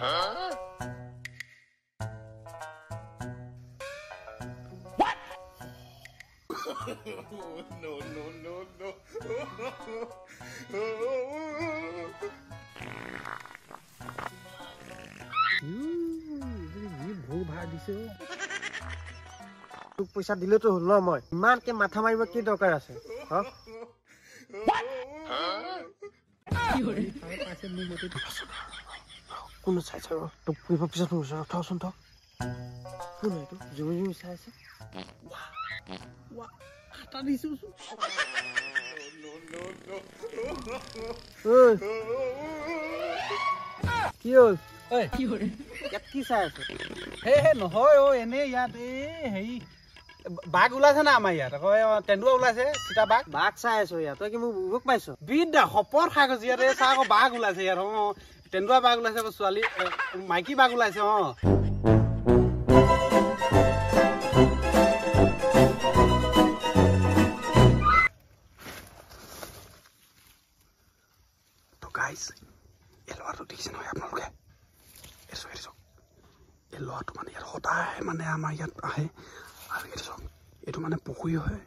No. ভুল ভাড়া দিছে তোক পইচা দিলেতো হল ন মই ইমানকে মাথা মাৰিব কি দৰকাৰ আছে কোন চাইছ তোক পুহিব পিছত থচোন থ কোন এইটো জুমি চাই আছে হাতা দিছো কি হ'ল ইয়াত কি চাই আছে হে নহয় এনে ইয়াত হেৰি বাঘ ওলাইছে না আমাৰ ইয়াত আকৌ তেন্দুৱা ওলাইছে চিতা বাঘ চাই আছো ইয়াত তই কি মোক বুক পাইছ বিদ্যা সপৰ খাই গৈছে ইয়াত চা আকৌ বাঘ ওলাইছে ইয়াত তেন্দুৱা বাঘ ওলাইছে আকৌ ছোৱালী মাইকী বাঘ ওলাইছে গাইজ এই ল'ৰাটো দেখিছে নহয় আপোনালোকে এই ল'ৰাটো মানে ইয়াত সদায় মানে আমাৰ ইয়াত আহে আৰু এইটো চাওক এইটো মানে পুখুৰী হয়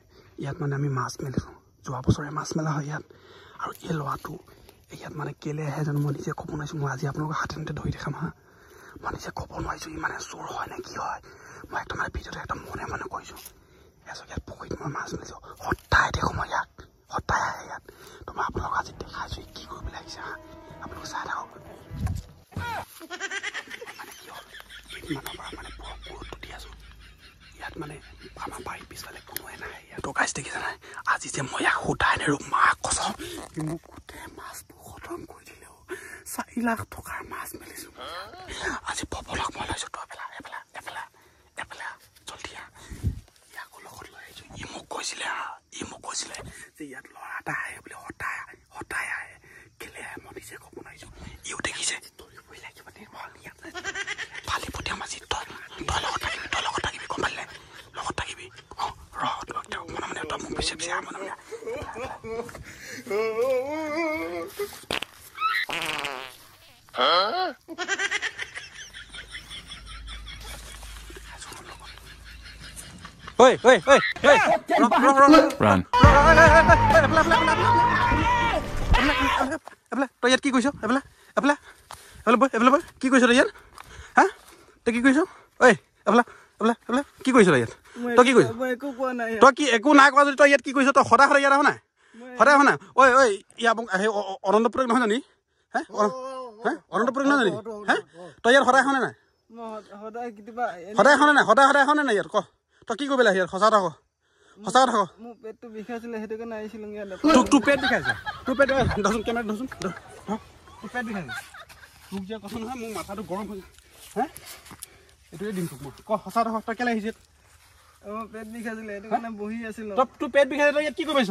ইয়াত মানে আমি মাছ মেলিছোঁ যোৱা বছৰে মাছ মেলা হয় ইয়াত আৰু এই ল'ৰাটো ইয়াত মানে কেলে আহে জানো মই নিজে ক'ব নোৱাৰিছোঁ মই আজি আপোনালোকৰ হাতে ধৰি দেখাম হা মই নিজে ক'ব নোৱাৰিছোঁ ই মানে চোৰ হয় নে কি হয় মই একদম মানে ভিডিঅ'টো একদম মনে কৈছোঁ এচক ইয়াত পুখুৰীত মই মাছ মেলিছোঁ সদায় দেখোঁ মই ইয়াত সদায় আহে ইয়াত তো মই আপোনালোকক আজি দেখাইছোঁ কি কৰিবলৈ আহিছে হা আপোনালোকে চাই থাকক মানে কি হ'ল কেইদিনমানৰ পৰা মানে বৰ গুৰুত্ব দি আছোঁ ইয়াত মানে আমাৰ বাৰীৰ পিছফালে কোনোৱে নাহে ইয়াত গাইজ দেখিছে নাই আজি যে মই ইয়াক সোধাই নেৰো মাক কচম মোক গোটেই মাছবোৰ খতম কৰি দিলেও 4 লাখ টকাৰ মাছ মেলিছোঁ আজি পপলক মই লৈছোঁ তই এফালে জলদি ইয়াকো লগত লৈ আহিছোঁ ই মোক কৈছিলে যে ইয়াত ল'ৰা এটা আহে বুলি সদায় আহে কেলে আহে মই নিজে ক'ব নোৱাৰিছোঁ ইও দেখিছে ফালি পঠিয়াম আজি তই লগত থাকিবি গম পালিলে লগত থাকিবি মানে তই মোক পিছে মানে Run. তই ইয়াত কি কৈছ এফালে কি কৈছ তই ইয়াত হা তই কি কৈছ ঐ এফালে কি কৈছ তই ইয়াত তই কি কৈছ তই কি একো নাই কোৱা যদি তই ইয়াত কি কৈছ তই সদায় ইয়াত আহ নাই সদায় আহ নাই ঐ ইয়াত অনন্ত পুৰক নহয় জানি অনন্ত পুৰক নহয় জানি তই ইয়াত সদায় আহনে নাই সদায় আহনে নাই ইয়াত ক তই কি কৰিবলৈ ইয়াত সঁচা কথা মোৰ পেটটো বিষাইছিলে সেইটো কাৰণে আহিছিলোঁ ইয়াত তোৰ পেট বিষাইছে তোৰ পেট ধৰচোন কেমেৰা ধৰচোন তোৰ পেট বিষাইছে তোক যে কথা নহয় মোৰ মাথাটো গৰম হৈ হে এইটোৱে দিম তোক মই ক সঁচা কথা তই কেলে আহিছে পেট বিষাইছিলে সেইটো কাৰণে বহি আছিলোঁ তোৰ পেট বিষাইছে তই ইয়াত কি কৰিছ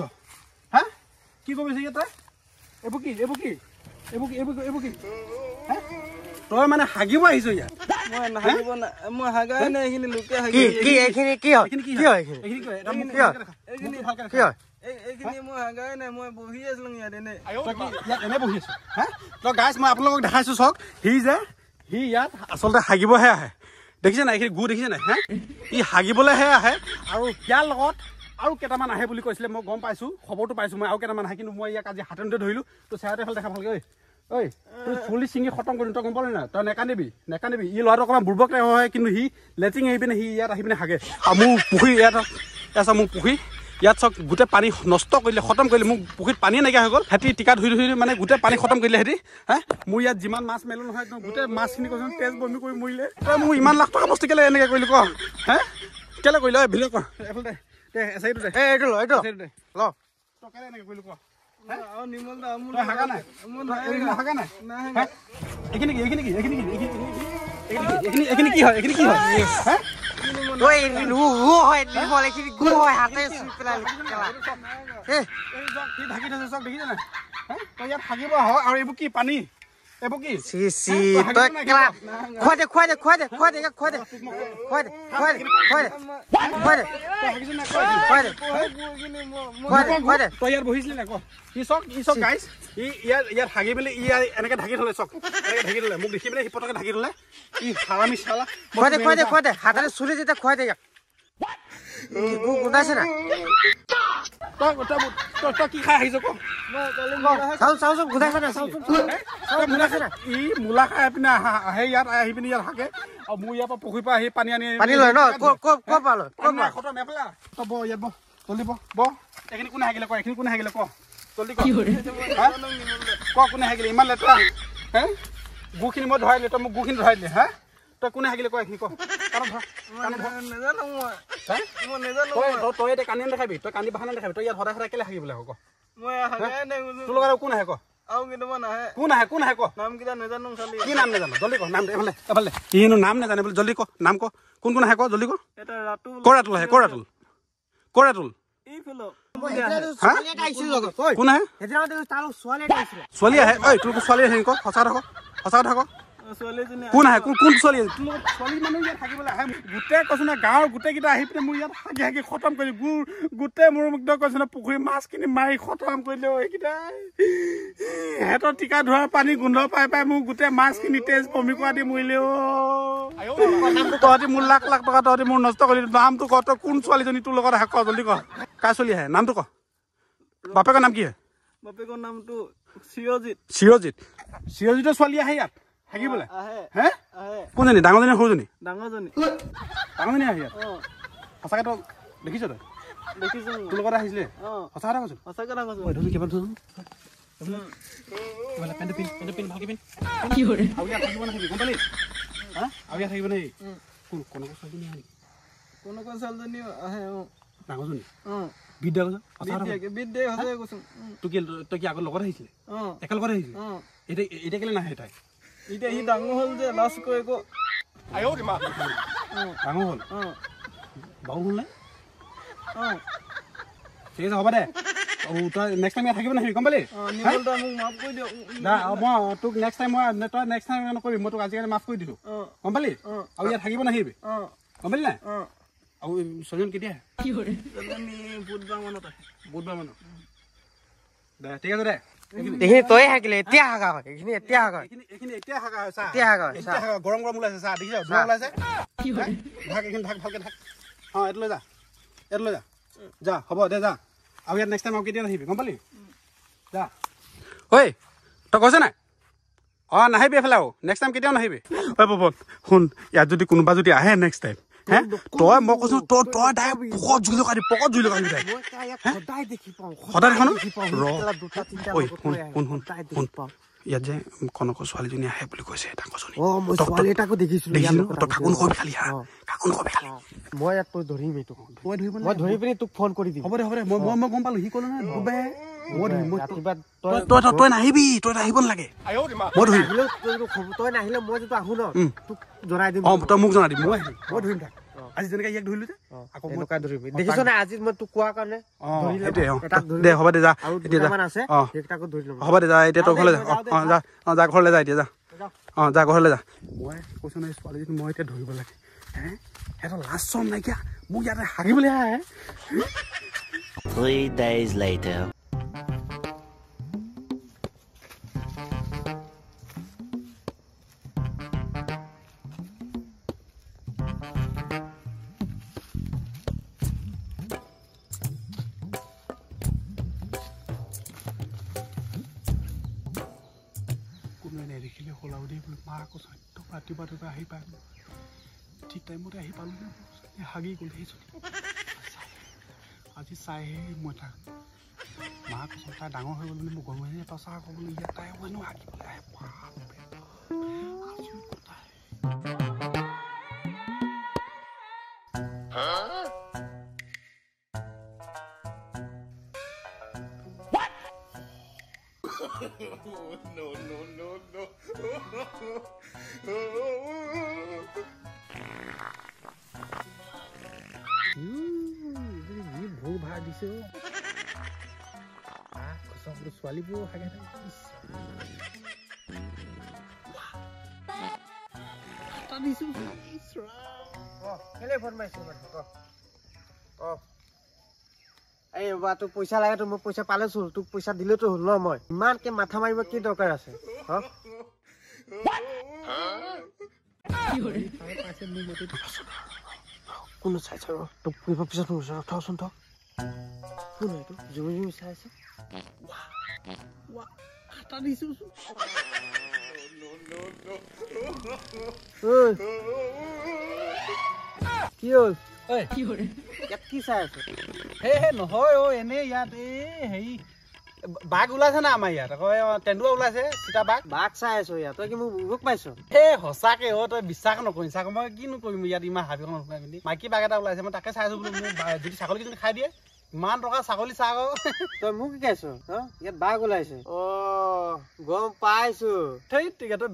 হা কি কৰিছ ইয়াত তই এইবোৰ কি তই মানে হাগিব আহিছ ইয়াত মই হাগাই নাই এইখিনি লোকে এইখিনি মই হাগাই নাই মই বহি আছিলোঁ ইয়াত এনে বহি আছো তই গাইছ মই আপোনালোকক দেখাইছোঁ চাওক সি ইয়াত আচলতে হাগিবহে আহে দেখিছে নাই এইখিনি গু দেখিছে নাই হে ই হাগিবলৈহে আহে আৰু ইয়াৰ লগত আৰু কেইটামান আহে বুলি কৈছিলে মই গম পাইছোঁ খবৰটো পাইছোঁ মই আৰু কেইটামান আহে কিন্তু মই ইয়াক আজি হাততে ধৰিলোঁ তোৰ চেহেৰাটো এইফালে দেখা ভালকৈ ঐ তোৰ চুলি ছিঙি খতম কৰিম তই গম পালি নাই তই নেকান্দিবি ই ল'ৰাটো অকণমান বুৰ্বক হয় কিন্তু সি লেট্ৰিন আহি পিনে সি ইয়াত আহি পিনে হাগে আৰু মোৰ পুখুৰী ইয়াত আছে মোৰ পুখুৰী ইয়াত চাওক গোটেই পানী নষ্ট কৰিলে খতম কৰিলে মোক পুখুৰীত পানীয়ে নাইকিয়া হৈ গ'ল সিহঁতি টিকা ধুই মানে গোটেই পানী খতম কৰিলে সিহঁতি মোৰ ইয়াত যিমান মাছ মেলো নহয় গোটেই মাছখিনি কৈছোঁ তেজ বমি কৰি মৰিলে তই মোৰ ইমান লাখ টকা বস্তু কেলে এনেকৈ কৰিলি ক কেলে কৰিলে ভিডিঅ' কৰ এইফালে দে এইটো দে এইটো ল তই কেলে এনেকৈ কৰিলি ক এইখিনি কি হয় ঢাকি থৈছে চব দেখিছে নাই তই ইয়াত থাকিব আৰু এইবোৰ কি পানী এইবোৰ কি চি চি তই কেলা খুৱাই দে খুৱাই দে খুৱাই দে খুৱাই দে খুৱাই দে খুৱাই দে খুৱাই দে খুৱাই দে খুৱাই দে খুৱাই দে খুৱাই দে তই ইয়াত বহিছিলি নাই ক ই চক গাইছ ইয়াত হাগি মেলি এনেকে ঢাকি থলে চক এনেকে ঢাকি থলে মোক দেখি পেলাই সি পটকে ঢাকি থলে ই হাৰামি চালা খুৱাই দে হাতেৰে চুলি যেতিয়া খুৱাই দে ইয়াক গোন্ধাইছে না তই কি খাই আহিছ ক চাওচোন গোন্ধাইছে না চাওচোন গোন্ধাইছে না ই মূলা খাই পিনে আহে ইয়াত আহি পিনে ইয়াত হাগে আৰু মোৰ ইয়াৰ পৰা পুখুৰীৰ পৰা আহি পানী লয় ন ক'ৰ পৰা লয় খতম এফালে তই ব ইয়াত ব জলদি ব এইখিনি কোনে হাগিলে ক এইখিনি কোনে হাগিলে ক জলদি ক কোনে হাগিলে ইমান লেতেৰা হে গুখিনি মই ধৰাই দিলে তই মোক গুখিনি ধৰাই দিলে হা তই কোনে হাগিলে ক এইখিনি ক তই এতিয়া কান্দি দেখাবি তই কান্দি বাহানা দেখাবি তই ইয়াত সদায় সদায় কেলে হাগিবলৈ ক তোৰ লগত কোন আহে ক কোন আহে ক কি নাম নাজানো জলদি ক নাম এফালে ইনো নাম নাজানে বোলে জলদি ক নাম ক কোন আহে ক জলদি ক কৰাতুল আহে কৰাতুল কোন আহে ছোৱালী আহে ঐ তোৰ ছোৱালী আহে ক সঁচা থাক কোন আহে কোন ছোৱালী ছোৱালী মানুহ ইয়াত থাকিবলৈ আহে গোটেই কৈছো না গাঁৱৰ গোটেইকেইটা আহি পিনে মোৰ ইয়াত হাগি খতম কৰি গোটেই মোৰ মুগ্ধ কৈছো না পুখুৰী মাছখিনি মাৰি খতম কৰি দিলে এইকেইটাই সিহঁতৰ টিকা ধোৱা পানী গোন্ধ পাই মোৰ গোটেই মাছখিনি তেজ বমি কৰা দি মৰিলে তহঁতি মোৰ লাখ টকা তহঁতি মোৰ নষ্ট কৰি নামটো ক তই কোন ছোৱালীজনী তোৰ লগত আহে ক জলদি ক কাৰ ছোৱালী আহে নামটো ক বাপেকৰ নাম কি বাপেকৰ নামটো চিৰজিতৰ ছোৱালী আহে ইয়াত থাকিবলৈ হে কোনজনী ডাঙৰজনী সৰুজনী ডাঙৰজনী আহে ইয়াত সঁচাকে তই দেখিছ তই তোৰ লগত আহিছিলে সঁচা কথা কৈছো কিবা ধৰিছো থাকিব নাই কোনোবা ছোৱালীজনী আহে ডাঙৰজনী তই কি আগত লগত আহিছিলে একেলগত আহিছিলে এতিয়া কেলে নাহে তাই এতিয়া সি ডাঙৰ হ'ল যে লাজ কৈ ডাঙৰ হ'ল বাবু হ'ল নাই ঠিক আছে হ'ব দে তই নেক্সট টাইম ইয়াত থাকিব নাহিবি গম পালি মই তোক নেক্সট টাইম তই নেক্সট টাইম নকৰিবি মই তোক আজিকালি মাফ কৰি দিছো গম পালি আৰু ইয়াত থাকিব নাহিবি গম পালি নাই আৰু ছোৱালীজন কেতিয়া বুধবাৰ মানত দে ঠিক আছে দে তই হাগিলে এতিয়া হাগা হয় এইখিনি এতিয়া হাগা গৰম ওলাইছে চাহ দেখিছ ওলাইছে ঢাক এইখিনি ঢাক ভালকে ঢাক এইটো লৈ যা যা হ'ব দে যা আৰু ইয়াত নেক্সট টাইম আৰু কেতিয়া নাহিবি গম পালি যা ঐ তই কৈছ নাই নাহিবি এইফালে আৰু নেক্সট টাইম কেতিয়াও নাহিবি ঐ পৱন শুন ইয়াত যদি কোনোবা যদি আহে নেক্সট টাইম হে তই মই কৈছো তই ডাইৰেক্ট পকত জুই লগাই সদায় শুন ইয়াত যে কনকৰ ছোৱালীজনী আহে বুলি কৈছে তাকো দেখিছো মই ইয়াত তই ধৰিম এইটো মই ধৰি পিনি তোক ফোন কৰি দিম হ'ব দে মই গম পালো সি ক'লো নহয় তই নাহিবি তই আহিব নালাগে মই ধৰিম তই নাহিলে মই যদি আহো ন তোক জনাই দিম তই মোক জনাই দিম মই ধৰিম তাক আজি যেনেকে ইয়াক ধৰিলো যে আকৌ এনেকুৱা ধৰিবি দেখিছ না আজি মই তোক কোৱাৰ কাৰণে দে হ'ব দে যা হ'ব দে যা এতিয়া তই ঘৰলৈ যা ঘৰলৈ যা এতিয়া যা ঘৰলৈ যা মই কৈছো নহয় ছোৱালীজনী মই এতিয়া ধৰিব লাগে সিহঁতৰ লাজ চৰম নাইকিয়া মোক ইয়াতে হাগিবলৈ আহে 3 days later. দেখিলে হলাও দেই বোলো মা আকৌ ৰাতিপুৱা আহি পাই ঠিক টাইমতে আহি পালো হাগি গ'ল সেই আজি চাইহে মই তাক মা কৈছো তাই ডাঙৰ হৈ গ'ল মানে মোক গৰম তই চাহ ক'বলৈ ইয়াত তাই হেনো হাগিবলৈ আহে ভোৰ ভাড়া দিছে ছোৱালীবোৰ হাগে হাতা দিছো কেলে ফোন মাৰিছো এই বাবা তোক পইচা লাগে তো মই পইচা পালেছো তোক পইচা দিলেতো হ'ল ন মই ইমানকে মাথা মাৰিব কি দৰকাৰ আছে কোন চাইছে তোক ফুৰিব পিছত থচোন থ কোন এইটো জুমি চাই আছে হাতা দিছো কি হ'ল ইয়াত কি চাই আছে হে নহয় এনেই ইয়াত হেৰি বাঘ ওলাইছে না আমাৰ ইয়াত আকৌ তেন্দুৱা ওলাইছে চিতা বাঘ চাই আছো ইয়াত তই কি মোক বুক পাইছ সঁচাকে তই বিশ্বাস নকৰিম চাক মই কিনো কৰিম ইয়াত ইমান হাবিখন শুনাই পিনি মাইকী বাঘ এটা ওলাইছে মই তাকে চাই আছো বোলো মোৰ যদি ছাগলী কেইজনী খাই দিয়ে ইমান টকা ছাগলী চাহ আকৌ তই মোক শিকাইছ ইয়াত বাঘ ওলাইছে গম পাইছো তই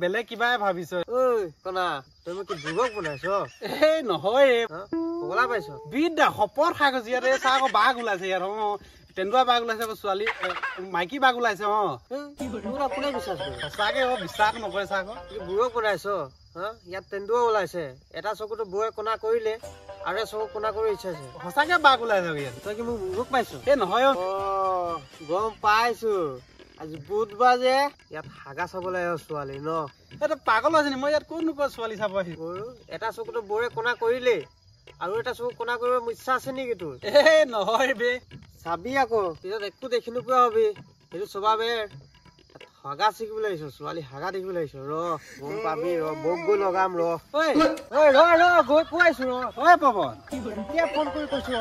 বেলেগ কিবাই ভাবিছ ঐ কনা তই মোক কি বুগক বনাইছ নহয় পগলা পাইছ বিদ্যা সপৰ খাই গৈছে ইয়াত চাহ আকৌ বাঘ ওলাইছে ইয়াত তেন্দুৱা বাঘ ওলাইছে আকৌ ছোৱালী মাইকী বাঘ ওলাইছে কোনে বিশ্বাস কৰে সঁচাকে বিশ্বাস নকৰে চাহ আকৌ বুগক বনাইছ ইয়াত তেন্দুৱা ওলাইছে এটা চকুতো বৌয়ে কোনা কৰিলে আৰু চকু কোনা কৰি ইচ্ছাছে সঁচাকে বাঘ ওলাইছে ইয়াত তই কি মোক বুগক পাইছ নহয় গম পাইছো আজি বুধবাৰ যে ইয়াত হাগা চাবলৈ আহ ছোৱালী ন এটা পাগল আছে নি মই ইয়াত কোন ছোৱালী চাব আহিছো এটা চকুতো বৌয়ে কোনা কৰিলে আৰু এটা চকু কোনা কৰিব ইচ্ছা আছে নেকি তোৰ নহয় বে চাবি আকৌ পিছত একো দেখি নোপোৱা হবি সেইটো চবাবে হাগা শিকিবলৈ আহিছ ছোৱালী হাগা দেখিবলৈ আহিছ গম পাবি বৌক গৈ লগাম গৈ পোৱাইছো পৱন এতিয়া ফোন কৰি কৈছো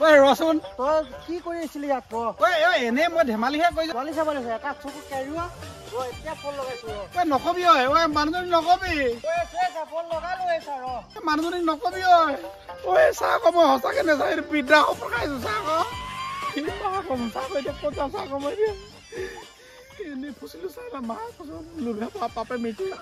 ৰচোন তই কি কৰি আছিলি ইয়াত এনে মই ধেমালিহে কৰিছো ছোৱালী চাব লাগিছে এটা চকু কেৰুৱা এতিয়া ফোন লগাইছো নকবি মানুহজনী নকবি ফোন লগালো মানুহজনী নকবি চাহ আকৌ মই সঁচাকে নেচাই বিদ্যা সপৰ খাইছো চাহ আকৌ চাহ এতিয়া পঞ্চাছ চাহ আকৌ মই এনেই ফুচিলো চাহ মা কৈছো পাপে মেট্ৰিক